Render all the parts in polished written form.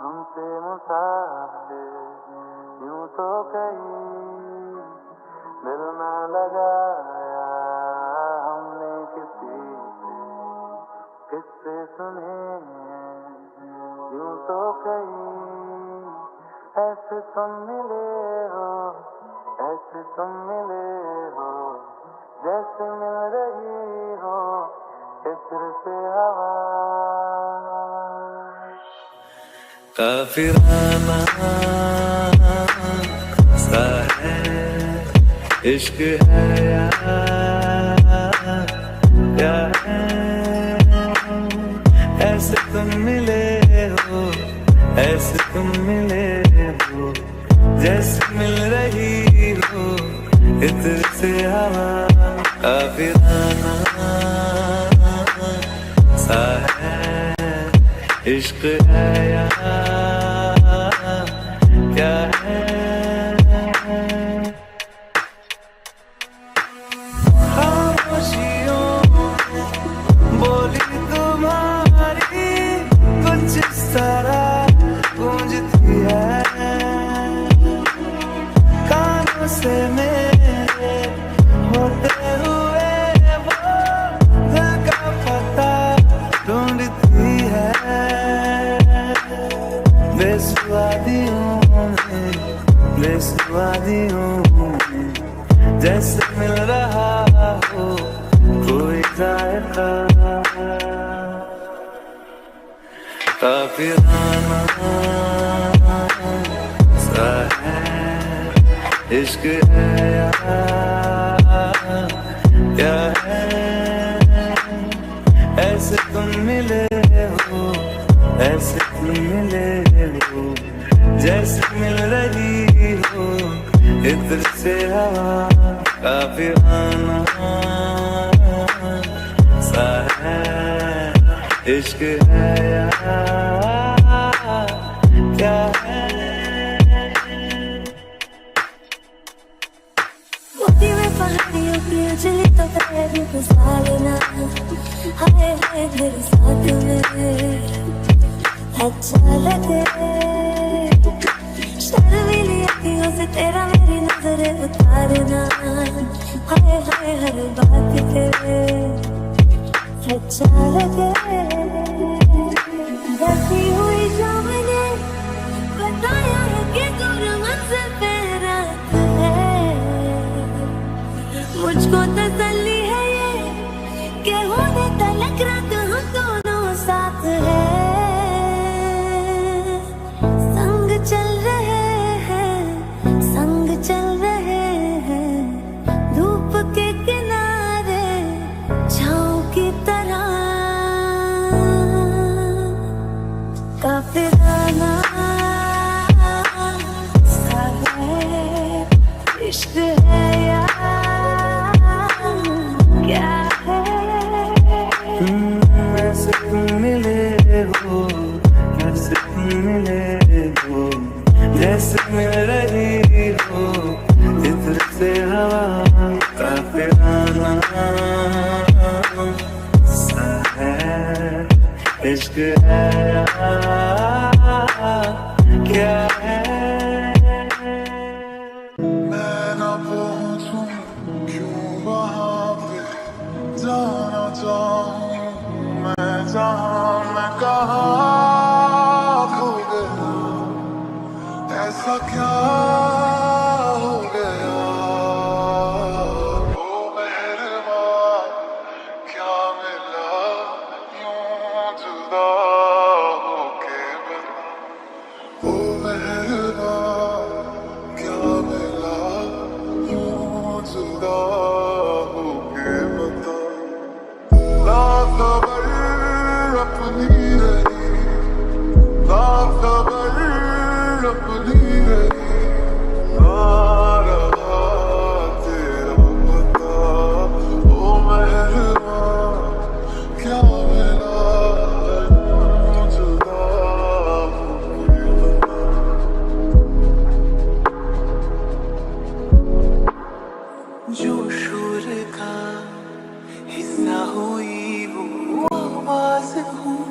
हमसे मुसाफिर यूं तो कहीं दिल ना लगाया हमने किसी से, किससे सुने यूं तो कहीं ऐसे तुम मिले हो, ऐसे तुम मिले हो जैसे मिल रही हो इत्र से हवा। काफिराना सा है इश्क है या क्या है, ऐसे तुम मिले हो, ऐसे तुम मिले हो जैसे मिल रही हो इत्र से हवा। काफिराना सा है इश्क है या क्या है, खामोशियों बोली तुम्हारी कुछ इस तरह गूंजती है, कानों से मेरे होते हुए वो दिल का पता ढूंढती है। बेसुवादियों में जैसे मिल रहा हो कोई जायका। काफिराना सा है इश्क है या क्या है, ऐसे तुम मिले हो, ऐसे तुम मिले हो जैसे मिल रही हो इत्र से हवा। काफिराना सा है इश्क है या क्या है। मोती में पहाड़ियों की उजली तो पैर फिसला लेना, हाय हाय मेरे साथ में अच्छा लगे। शर्मीली अखियों से तेरा मेरी नजरें उतारना, हाय हाय हर बात पे अच्छा लगे। बसी हुई सामने बताया है कि दूर मंजिल पे रात है, मुझको तसल्ली है ये कि होने तलक रात हम दोनों साथ है। संग काफिराना सा है, इश्क है या क्या है? ऐसे तुम मिले हो, कैसे तुम मिले हो, जैसे मिल रही हो इत्र से हवा। काफिराना सा है, इश्क है या क्या है? मैं ना पहुंचूं क्यों वहां पे जाना चाहूं मैं, जहां मैं कहाँ खो गया, ऐसा क्या हो गया? ओ मेहरबान क्या मिला यूं जुदा होके बता। ओ मेहरबान क्या मिला यूं जुदा होके बता। ना खबर अपनी रही, ना खबर अपनी रही, ना रहा तेरा पता। ओ मेहरबान क्या मिला यूं जुदा होके बता। जो शोर का हिस्सा हुई वो आवाज हूँ,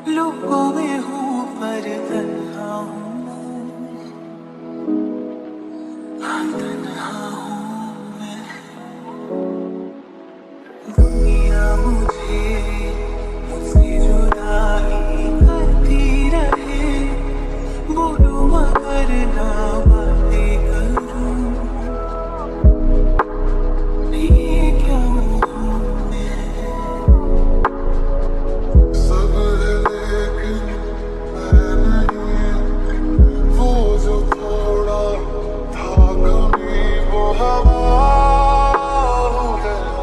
लोगों में हूँ पर तन्हा हूँ, हाँ तन्हा हूँ मैं। दुनिया मुझसे जुदाई करती रहे, बोलूं मगर ना बातें करूं, ये क्या हूँ मैं? सब है लेकिन मैं नहीं, वो जो थोड़ा था कमी वो हवा हो गया,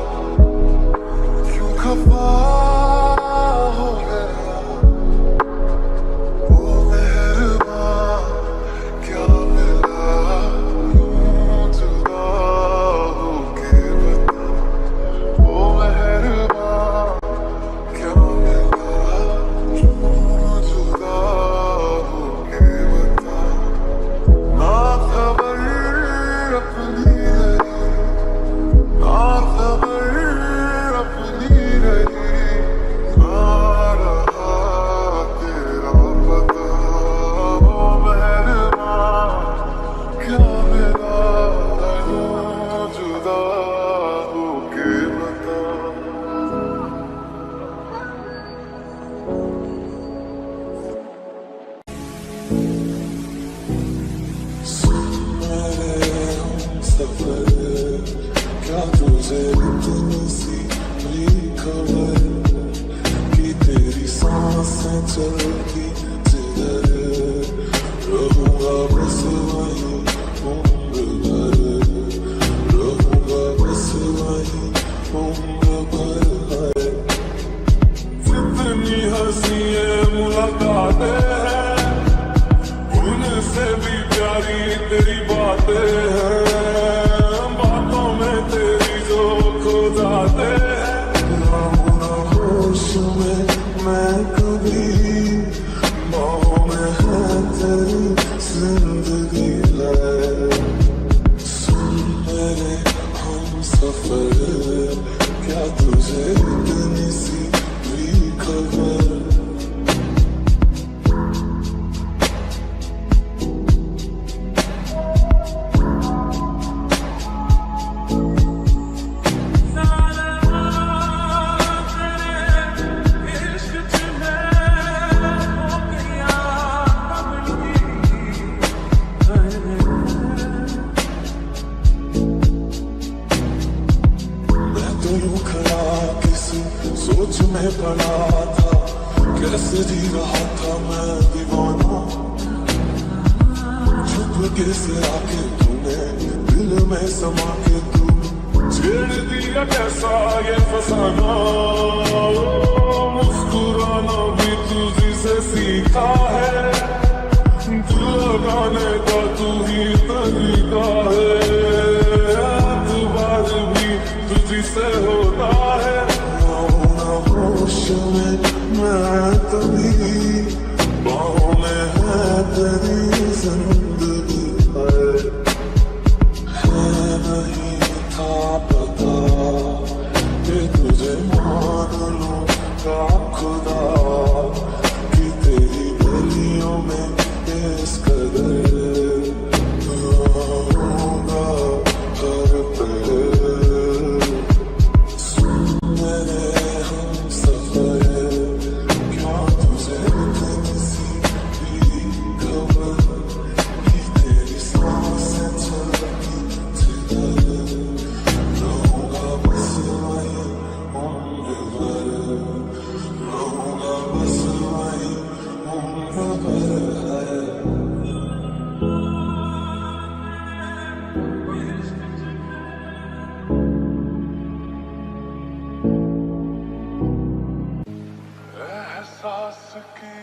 क्यों खफा हो गया। वो मेहरबान क्या मिला यूं जुदा होके बता। ओ मेहरबान क्या मिला यूं जुदा होके बता। ना खबर अपनी रही, ना खबर अपनी रही, ना रहा तेरा पता। ओ मेहरबान क्या मिला यूं जुदा होके बता। मेरे हमसफर क्या तुझे इतनी सी भी खबर कि तेरी सांसें चलती जिधर, रहूंगा बस वहीं उम्र भर, रहूंगा बस वहीं उम्र भर। जितनी हंसी मुलाकातें हैं, उनसे भी प्यारी तेरी बातें हैं, बातों में तेरी जो खो जाते हैं। ना होना होश में मैं कभी, बाहों में है तेरी जिंदगी है। सुन मेरे हमसफर क्या तुझे इतनी सी भी खबर। सोच में पड़ा था कैसे जी रहा था मैं दीवाना, छुप के से आके तूने दिल में समा के तू छेड़ दिया कैसा ये फसाना, मुस्कुराना भी तुझी से सीखा है, दिल लगाने का तू ही तरीका है, एतबार भी तुझी से होता है। ना होश में मैं तभी, बाहों में है तेरी जिंदगी है नहीं था पता कि तुझे मान लूंगा खुदा, कि तेरी गलियों में इस कदर रहूंगा हर पल। सुन मेरे हमसफर, क्या तुझे इतनी सी भी खबर कि तेरी सांसें चलती जिधर, रहूंगा बस वहीं उम्र भर, रहूंगा बस वहीं उम्र भर है। एहसास की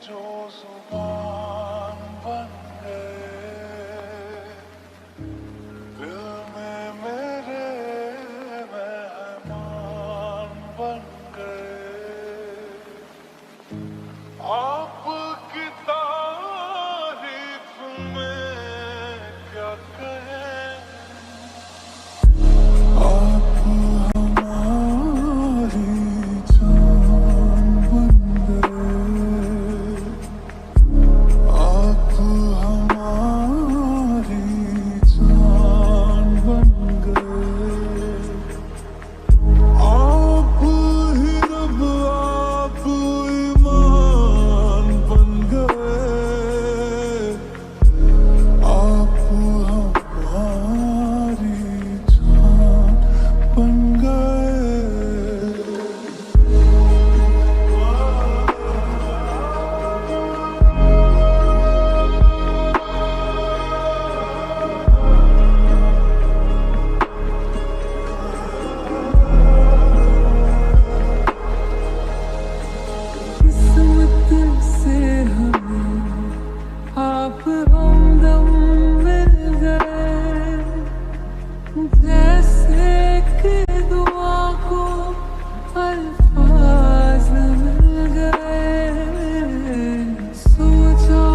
जो जुबान बन गए, दिल में मेरे मेहमान बन गए, आपकी तारीफ में क्या कहें, आप हमारी जान बन गए, आप हमारी जान बन गए, आप ही रब आप ईमान बन गए, आप हमारी जान बन गए। किस्मत से हमें आप हमदम मिल गए, जैसे कि दुआ को अल्फाज मिल गए, सोचा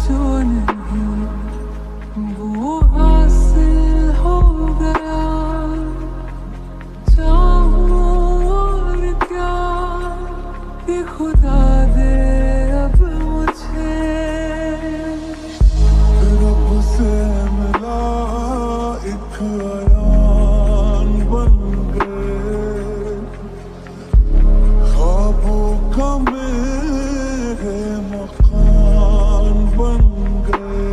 जो नहीं वो हासिल हो गया, चाहूं और क्या कि खुदा दे अब मुझे, रब से मिला एक अयान बन गए, ख्वाबों का मेरे मकान बन गए,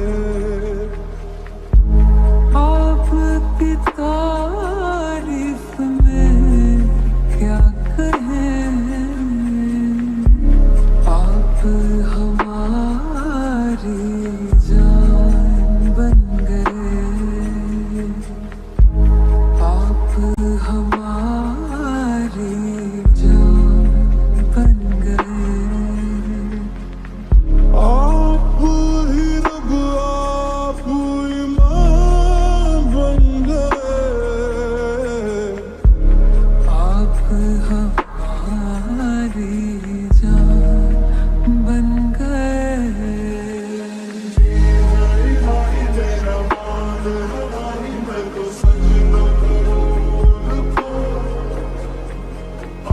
आपकी तारीफ में क्या कहें, आप हमारी जान बन गए, आप हमारी जान बन गए, आप ही रब आप ईमान बन गए, आप हमारी जान बन गए। तेरा मान हमारी मैं तो सजना करूं तो,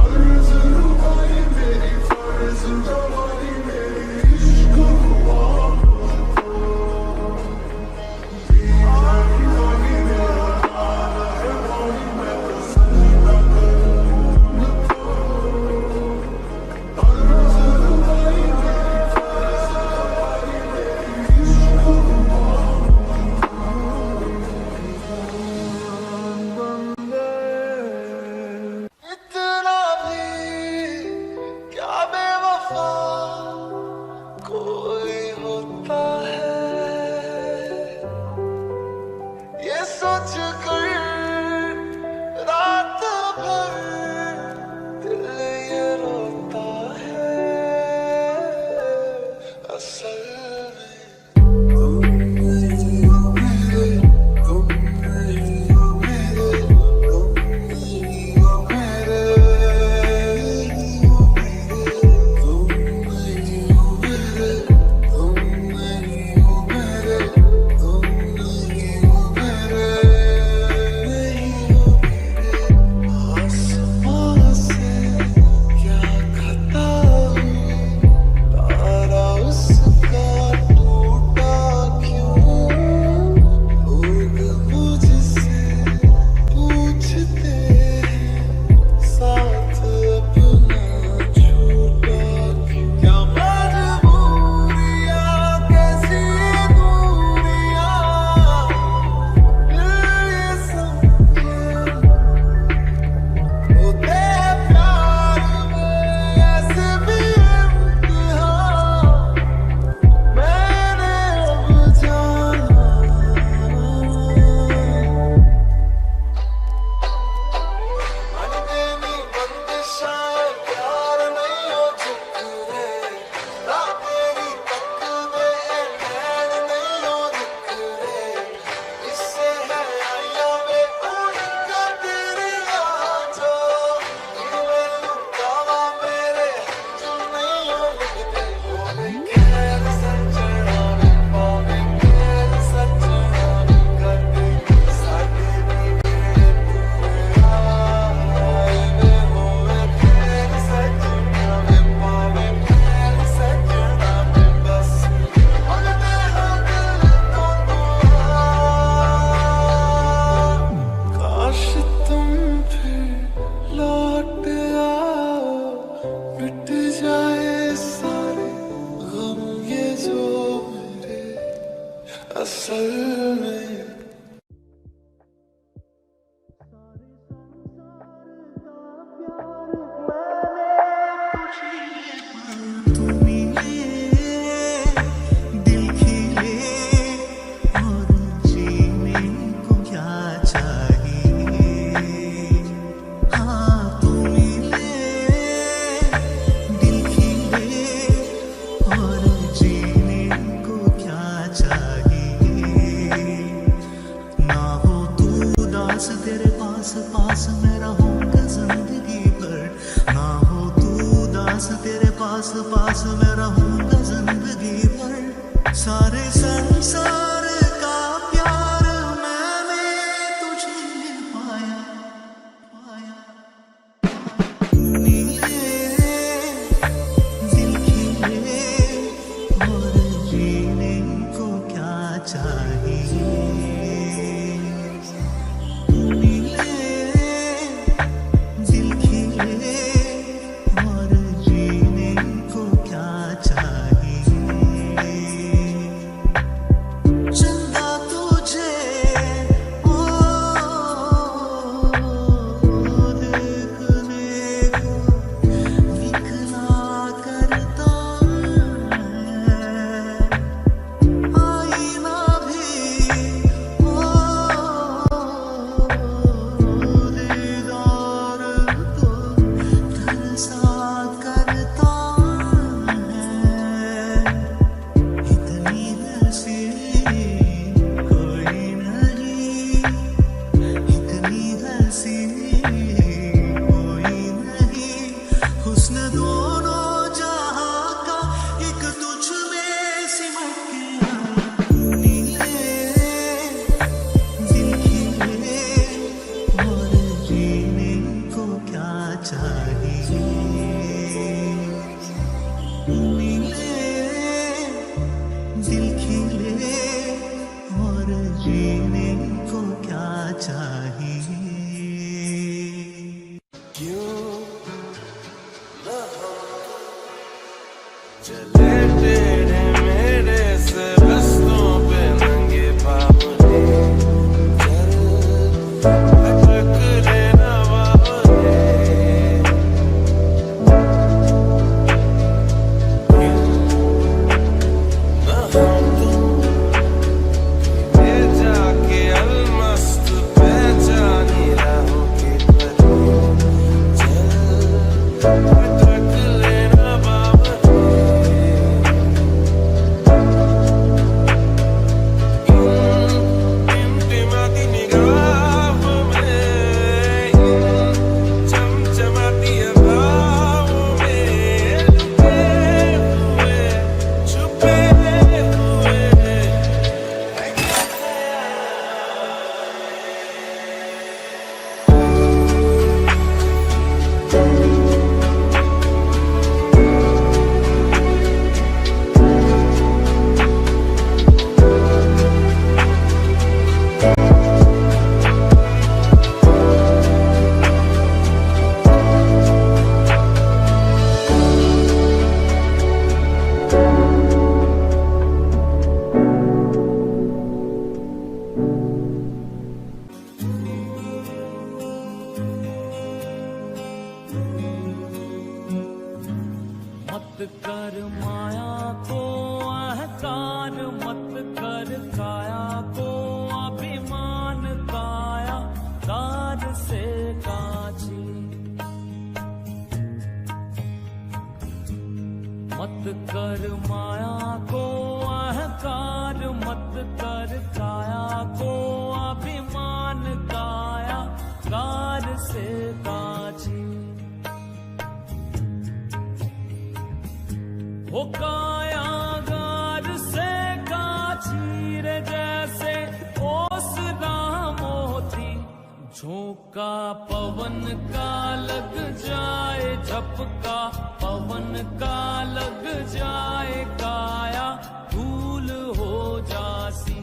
अर्ज़ रुबाई मेरी फर्ज़ गवाही मेरी इश्क हुआ मुझको, दीवानी वाली मेरा मान है वाली मैं तो सजना करूं तो, अर्ज़ रुबाई मेरी फर्ज़ गवाही मेरी इश्क हुआ बन गए। इतना भी क्या बेवफा कोई होता है, ये सोच कर कर माया को अहंकार मत कर, काया को अभिमान काया कार से काची। हो काया गार से काची रे जैसे ओसना मोती, झोंका पवन का लग जाए झपका, पवन का लग जाए काया धूल हो जासी,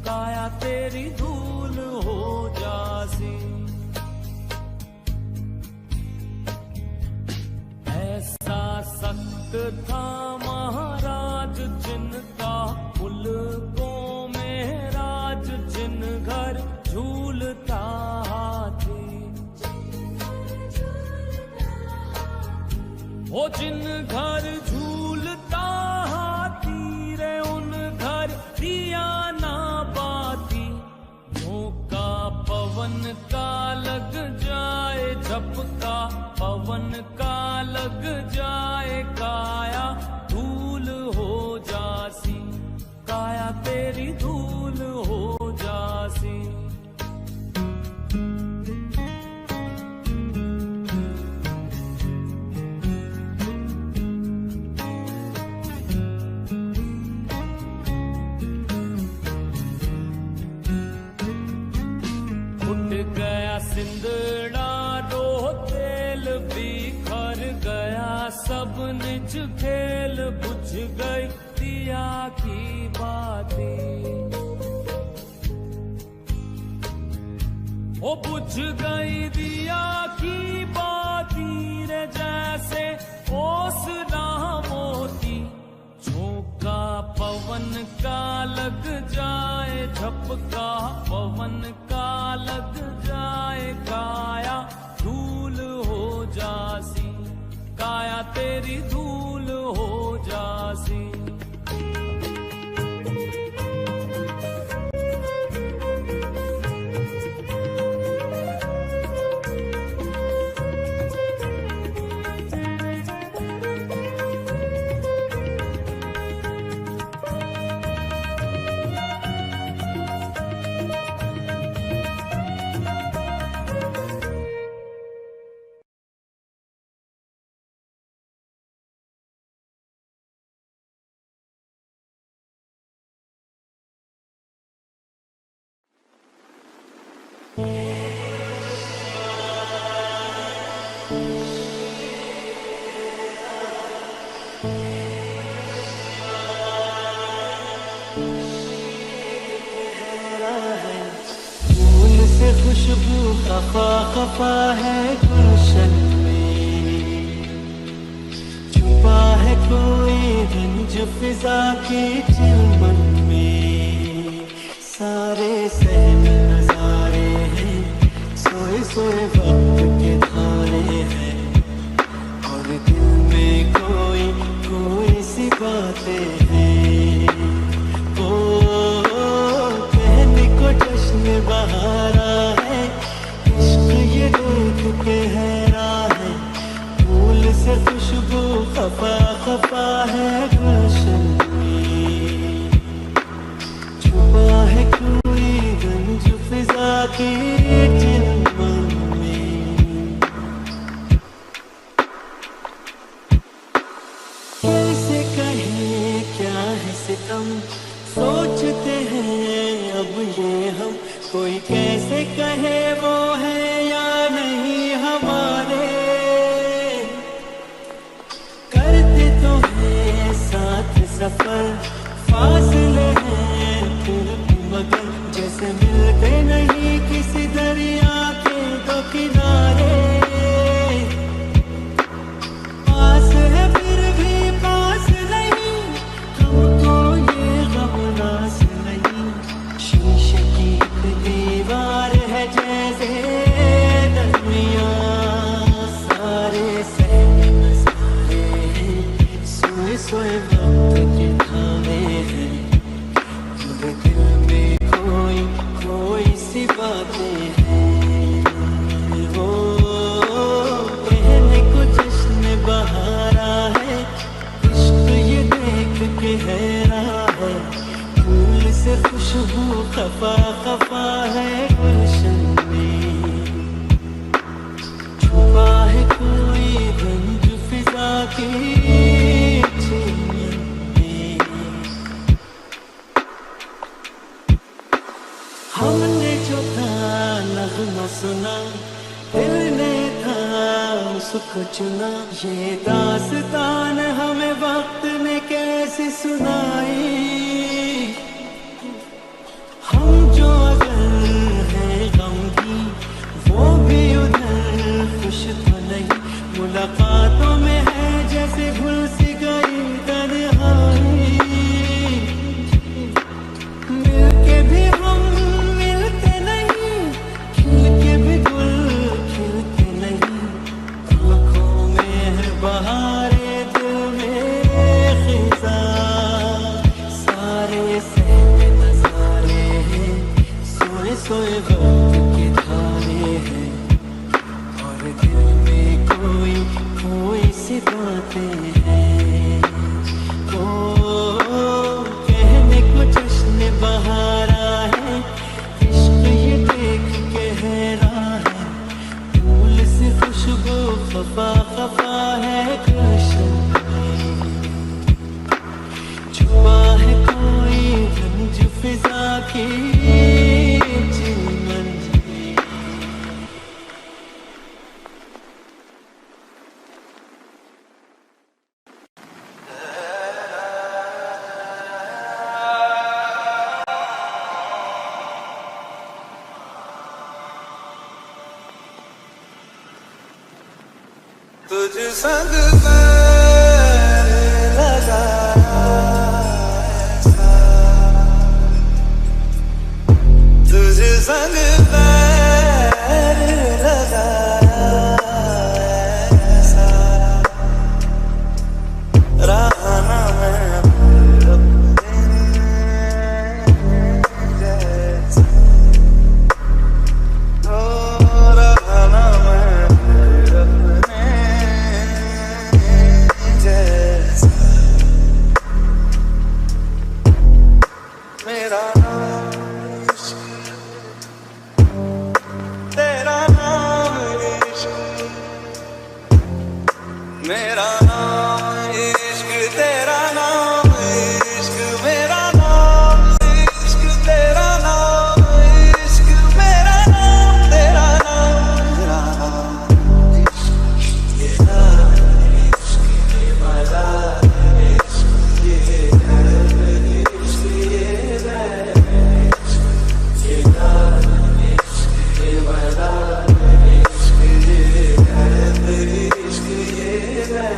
काया तेरी धूल हो जासी। ऐसा सख्त था महाराज जिनका, मुल्कों में राज जिन घर झूलता हाथी। वो जिन घर झूलता हाथी रे उन घर दिया ना बाती, झोंका पवन का लग जाए झपका, पवन का लग जाए काया धूल हो जासी, काया तेरी धूल हो जासी। उठ गया सिंदड़ा रो तेल बिखर गया, सब निज खेल बुझ गई दिया की बाती। ओ बुझ गई दिया की बाती रे जैसे ओसना मोती, झोंका पवन का लग जाए झपका, पवन का लग जाए काया धूल हो जासी, काया तेरी धूल हो जासी। खुशबू खफा खफा है गुलशन में, छुपा है कोई रंज फिजा के चिलमन में। सारे सहम नजारे हैं, सोए सोए वक्त के धारे हैं, और दिल में कोई कोई सी बातें हैं। ओ कहने को जश्न बहारा है, इश्क ये देख के हैरा है। फूल से खुशबू खफा खफा है गुलशन में, छुपा है कोई गंज फिजा के चिलमन में। कैसे कहें क्या है सितम, सोचते हैं अब ये हम, कोई कैसे कहे वो है या नहीं हमारे। करते तो हैं साथ सफर, फासले हैं फिर भी मगर, जैसे मिलते नहीं किसी दरिया के दो किनारे। पास है फिर भी पास नहीं, हमको ये गम नास नहीं। शीशे की एक दीवार है जैसे दरमिया, सारे सहमे नजारे हैं, सोए सोए वक्त के धारे हैं, पूरे दिल में कोई कोई सी बातें हैं। वो गहरा है, फूल से खुशबू खफा खफा है गुलशन में, छुपा है कोई गंज फिजा की चमन में। हमने जो था नगमा सुना, दिल ने था उसको चुना, ये दास्तान हमें वक्त ने कैसे सुनाई। हम जो अगर हैं गमगी, वो भी उधर खुश तो नहीं, मुलाकातों में है जैसे भूल सी गई तन्हाई। मिलके भी हम मिलते नहीं, खिल के भी गुल खिलते नहीं, आँखों में है बहारे, दिल में खिज़ा, सारे सहमे नज़ारे हैं, सोए सोए वक्त के धारे हैं, और दिल में कोई कोई सी बातें हैं। ओ कहने को जश्न बहारा है, इश्क ये देख के हैरान है, फूल से खुशबू खफा खफा है गुलशन में, छुपा है कोई गंज फिजा की चमन में। तुझ संग पैर लगाया ऐसा, तुझ संग पैर लगाया ऐसा, रहा ना मैं अपने जैसा, ओ रहा ना मैं अपने जैसा। मेरा नाम इश्क, तेरा नाम इश्क, मेरा नाम इश्क, तेरा नाम इश्क, मेरा नाम इश्क, तेरा नाम इश्क, मेरा नाम, तेरा नाम, तेरा नाम इश्क, तेरा इश्क, ये मजा इश्क, ये दर्द इश्क, ये मैं इश्क, ये दर्द इश्क, ये मजा इश्क, ये दर्द इश्क, ये मैं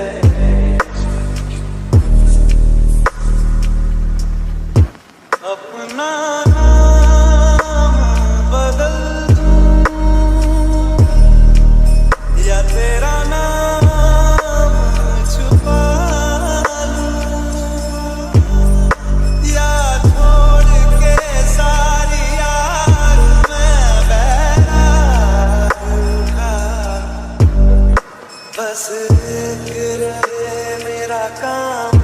अपना नाम बदल दूं या तेरा नाम छुपा लूं, या छोड़ के सारी यार मैं बैठा, बस एक रहे मेरा काम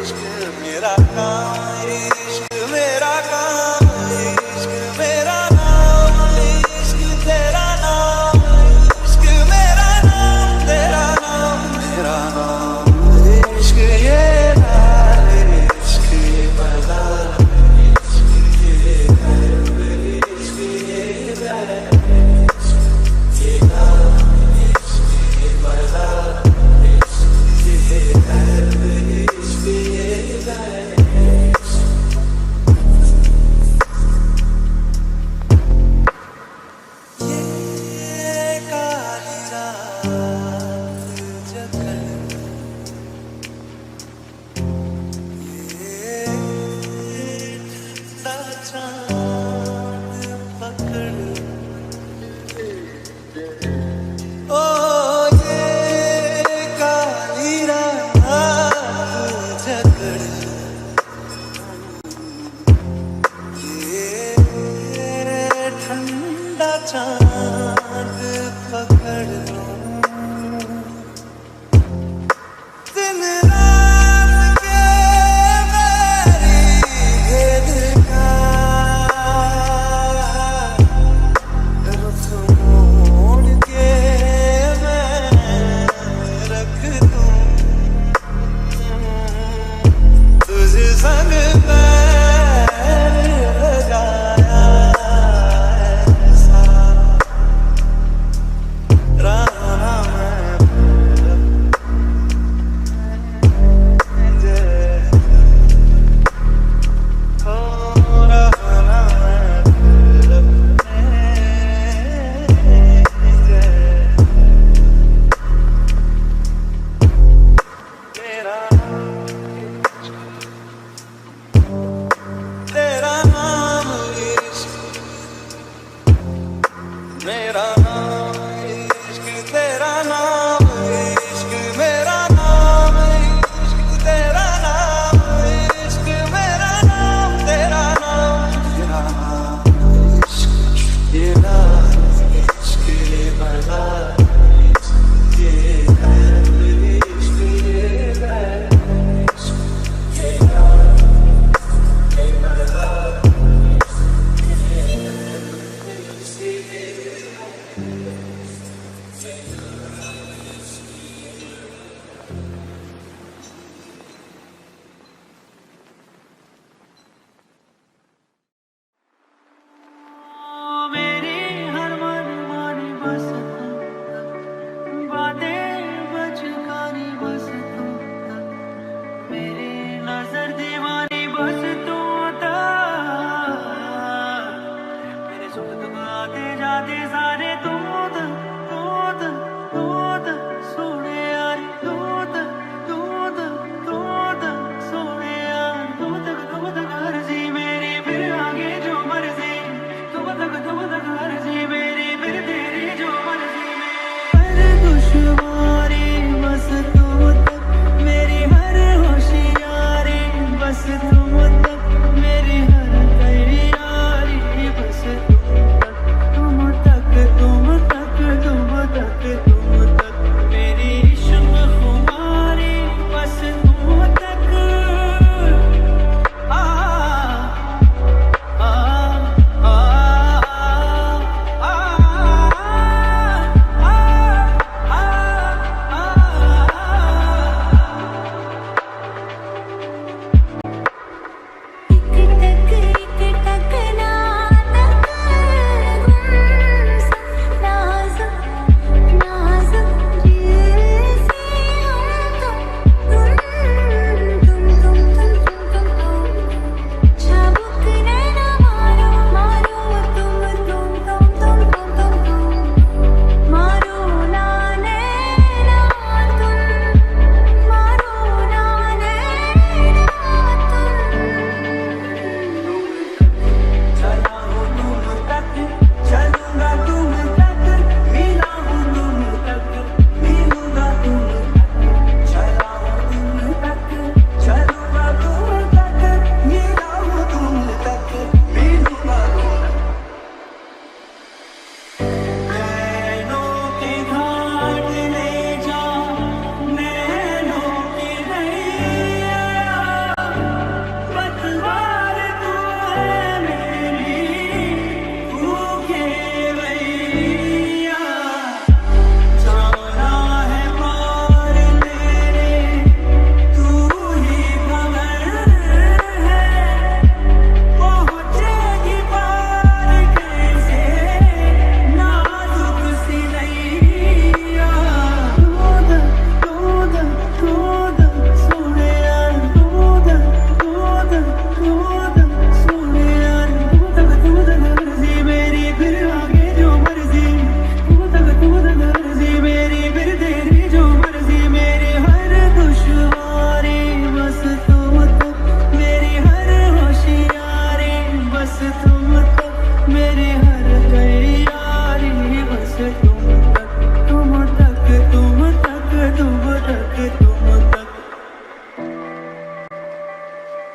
इश्क, मेरा काम इश्क, मेरा काम इश्क, मेरा नाम इश्क, तेरा नाम इश्क, मेरा नाम, तेरा नाम, मेरा नाम इश्क, ये नाम इश्क, ये मजा इश्क, ये दर्द इश्क, ये मैं इश्क, ये नाम इश्क, ये मजा इश्क, ये दर्द इश्क, ये मैं ये काली रात जगल, ये ठंडा चांद पकड़, ओ ये काली रात जगल, ये ठंडा चांद पकड़ लूं, दिन रात के मैं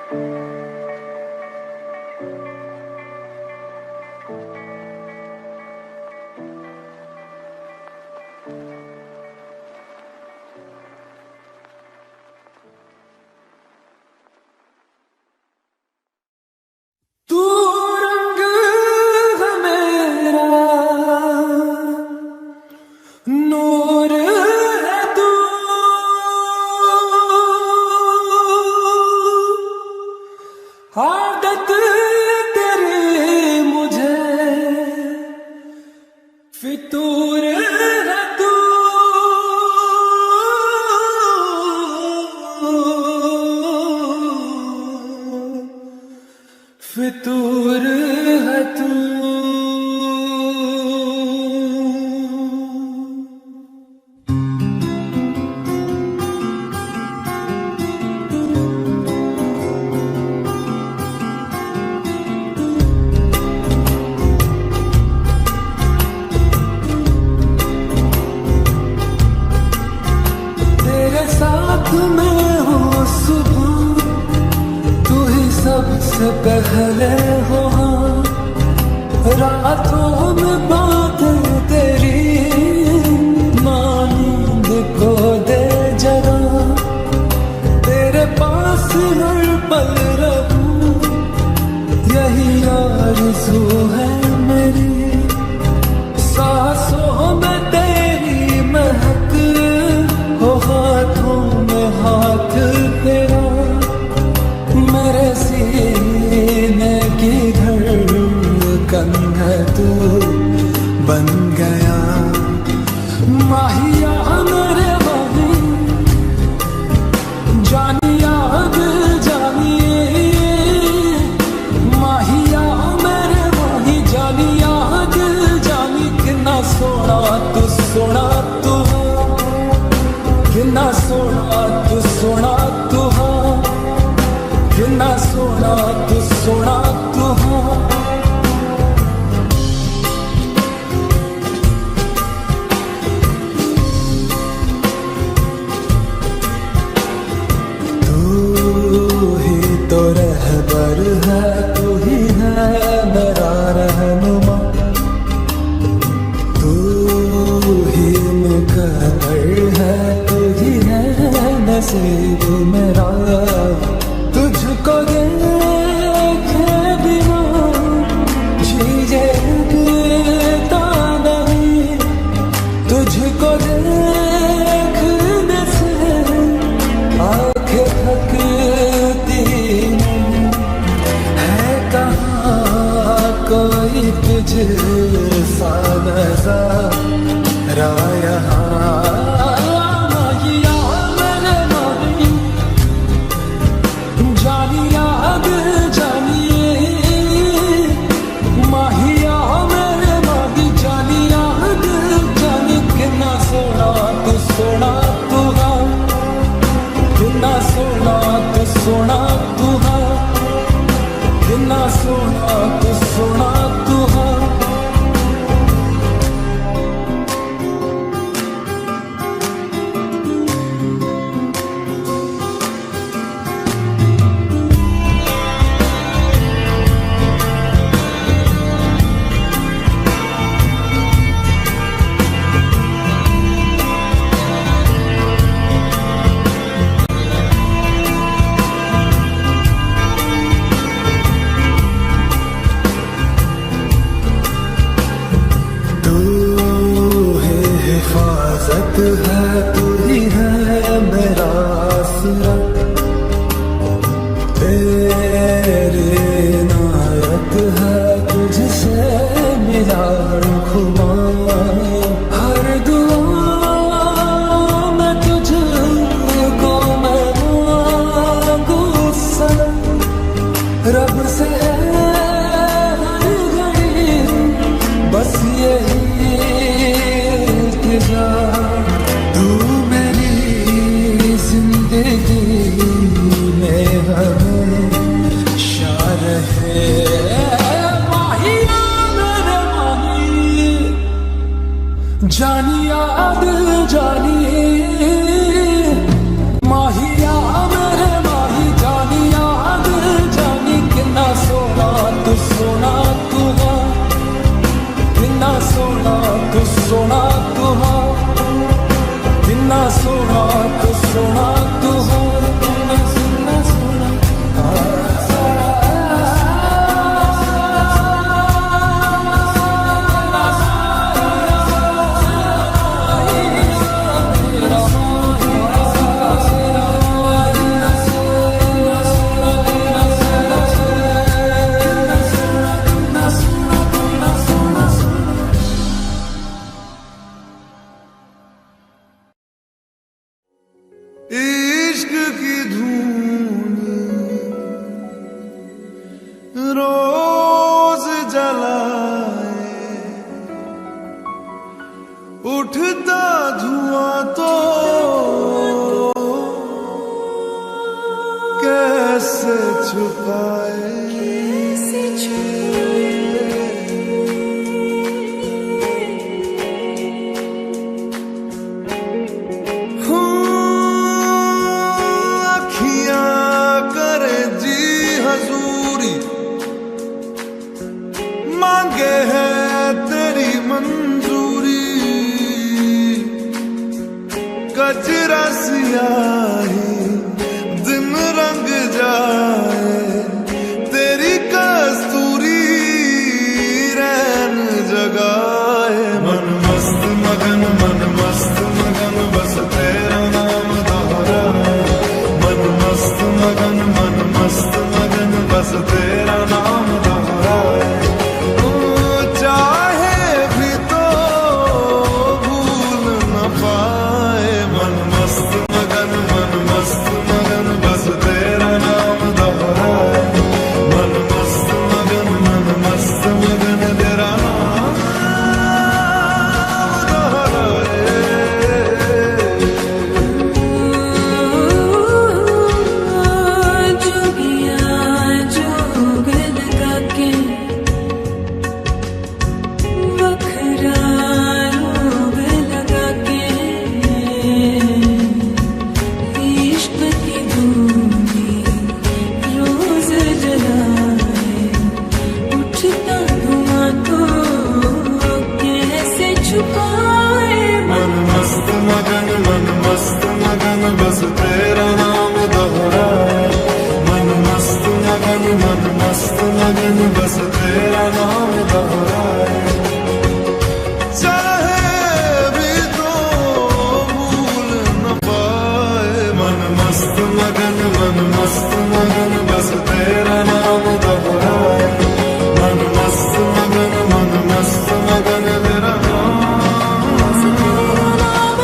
तू रंग है मेरा, नूर है तू, आदत तेरी मुझे फितूर है तू, फितूर है तू। तेरे साथ मैं हूँ सुबह, तू ही सबसे पहले हो, रातों में बातें तेरी नींद को दे जरा, तेरे पास हर पल रहूं यही आरज़ू है मेरी, सांसों में तेरी महक हो, हाथों में हाथ तेरा, मेरे सीने की धड़कन है तू बन गया, माहिया मेरे माही, जानिया दिल जानिए, माहिया मेरे माही, जानिया दिल जानी, कितना सोना तू सोना तू, कितना सोना तू सोना तू, कितना सोना तू सोना तू। तू ही तो रहबर है, तू ही है मेरा रहनुमा, तू ही मुकद्दर है, तू ही है नसीब मेरा, तुझको देखे बिना जीता नहीं, तुझको देखने से आंखें थकती नहीं, है कहाँ कोई तुझसा नज़ारा यहाँ, जानिया दिल जानिए, माहिया मेरे माही, जानिया दिल जानी, कितना सोना तू सोना तू, कितना सोना तू सोना तू, कितना सोना तू सोना तू। हिफाजत है, तू ही है मेरा आसरा, तेरी इनायत है, तुझसे मिला खुमा, हर दुआ में तुझको मैं मांगू सनम, रब से हर घड़ी बस यही तू मेरी जिंदगी में हमेशा रहे, माहिया मेरे माही, जानिया दिल जानिए, माहिया मेरे माही, जानिया दिल रोज जलाए उठता धुआं तो कैसे छुपाए मांगे है तेरी मंजूरी कचरा सियाही दिन रंग जाए तेरी कस्तूरी रैन जगाए मन मस्त मगन बस तेरा नाम दोहराए मन मस्त मगन बस तेरा नाम दोहराए बस तेरा नाम दोहराए मन मस्त मगन बस तेरा नाम दोहराए चाहे भी तो भूल न पाए मन मस्त मगन बस तेरा नाम दोहराए मन मस्त मगन तेरा नाम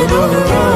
दोहराए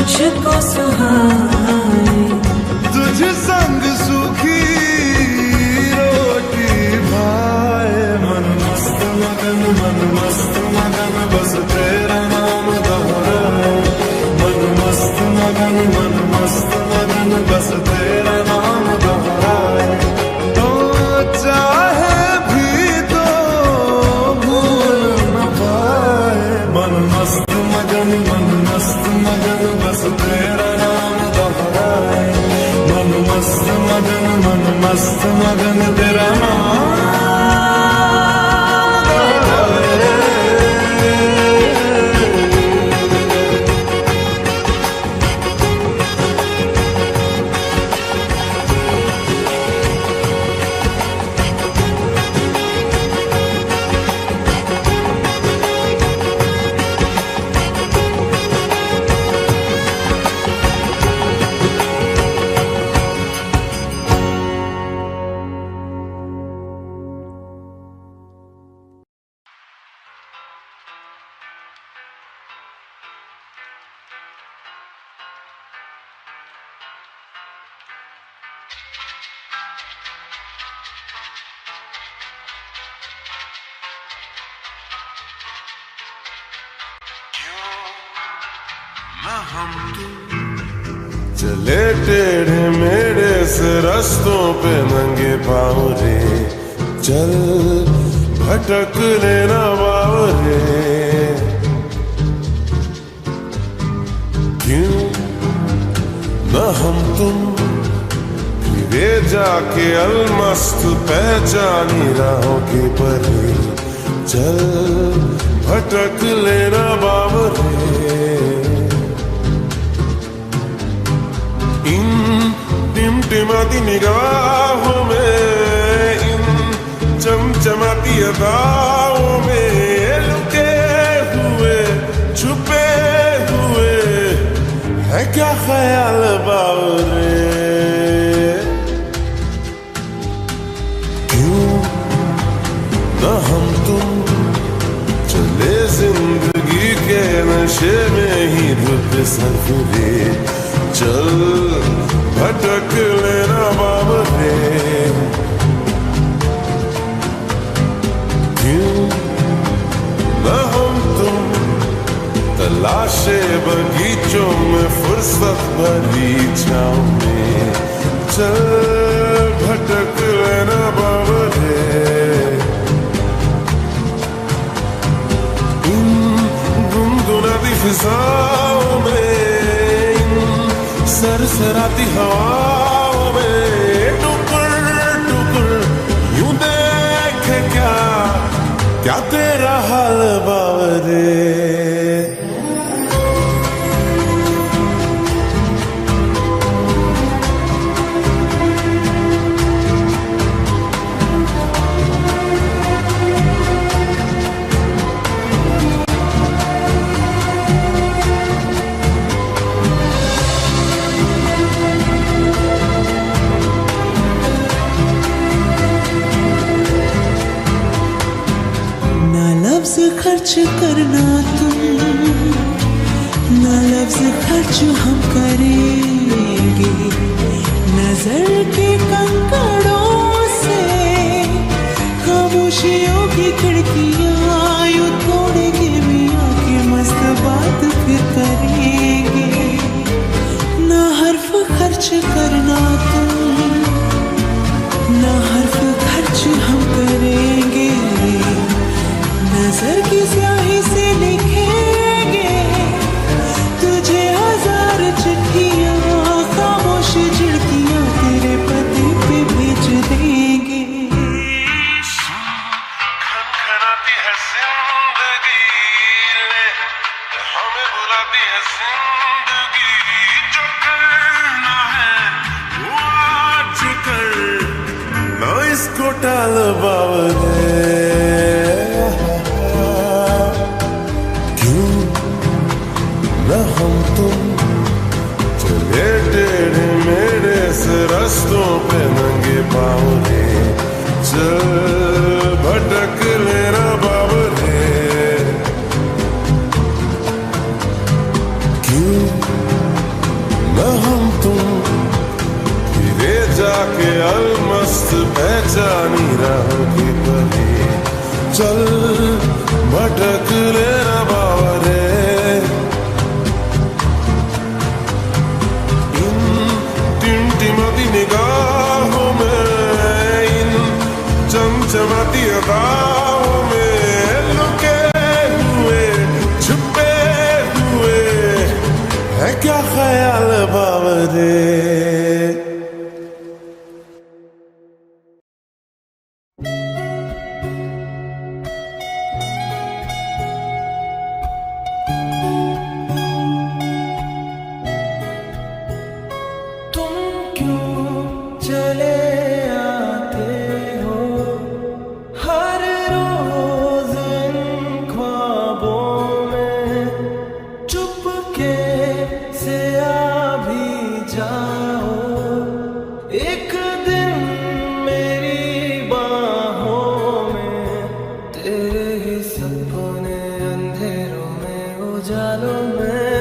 मुझको सुहाए तुझ संग सुखी रोटी भाए मन मस्त मगन बस तेरा नाम दोहराए मन मस्त मगन बस तेरा नाम दोहराए तो चाहे भी तो भूल न पाए मन मस्त मगन बस तेरा नाम दोहराए मन मस्त मगन तेरा नाम चले टेढ़े मेढ़े से रस्तों पे नंगे पाँव रे, चल भटक लेना बावरे। क्यों न हम तुम फिरे जाके अलमस्त पहचानी राहों के परे, चल भटक लेना बावरे। इन टिमटिमाती निगाहों में, इन चमचमाती अदाओं में लुके हुए छुपे हुए है क्या ख्याल बावरे। क्यों न हम तुम चले जिंदगी के नशे में ही धुत सरफरे, चल भटक लेना बावरे। क्यों न हम तुम तलाशे बगीचों में फुर्सत भरी छाँव में, चल भटक लेना बावरे। इन गुनगुनाती फिजाओं में, सरसराती हवाओं में टुकड़ टुकड़ यूं देखे क्या क्या तेरा हाल बावरे। खर्च करना तुम, ना लफ्ज खर्च हम करेंगे। नजर के कंकड़ों से खामोशियों की खिड़कियां यूं तोड़ेंगे, मियां की मस्त बात फिर करेंगे। ना हर्फ खर्च करना तुम, ना हर्फ खर्च हम करेंगे। नजर की स्याही से लिखेंगे तुझे हजार चिट्ठियां, खामोश झिड़कियां तेरे पते पे भेज देंगे। खनखनाती है जिंदगी, ले हमें बुलाती है जिंदगी। जो करना है वो आज कर, ना इसको टाल बावरे। न हम तुम चले टेढ़े मेढ़े से रस्तों पे नंगे पाँव रे, चल भटक लेना बावरे। क्यों न हम तुम फिरे जाके अलमस्त पहचानी राहों की परे, चल भटक लेना बावरे। टिमटिमाती निगाहों में, इन चमचमाती अदाओं में लुके हुए छुपे हुए है क्या ख्याल बावरे। उजालों में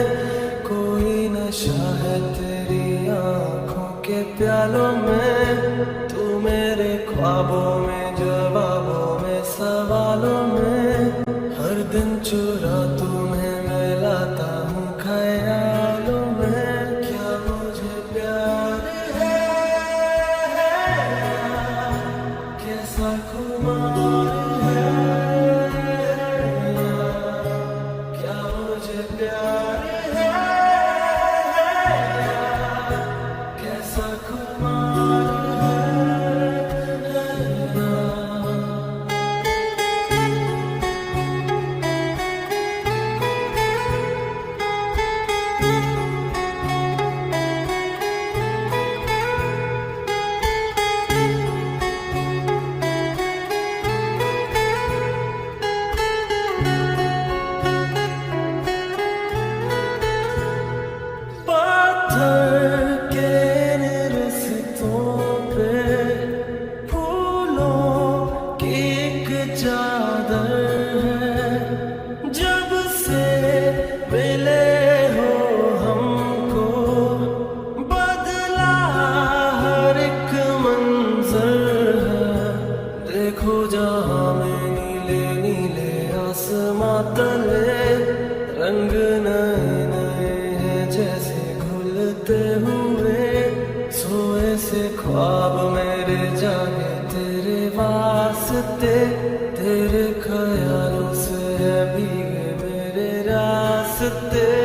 कोई नशा है तेरी आंखों के प्यालों में। तू मेरे ख्वाबों में, जवाबों में, सवालों में। हर दिन चुरा तुम्हें मैं लाता हूँ ख्याल ख्वाब मेरे जागे तेरे वास्ते, तेरे ख्यालों से भीगे मेरे रास्ते।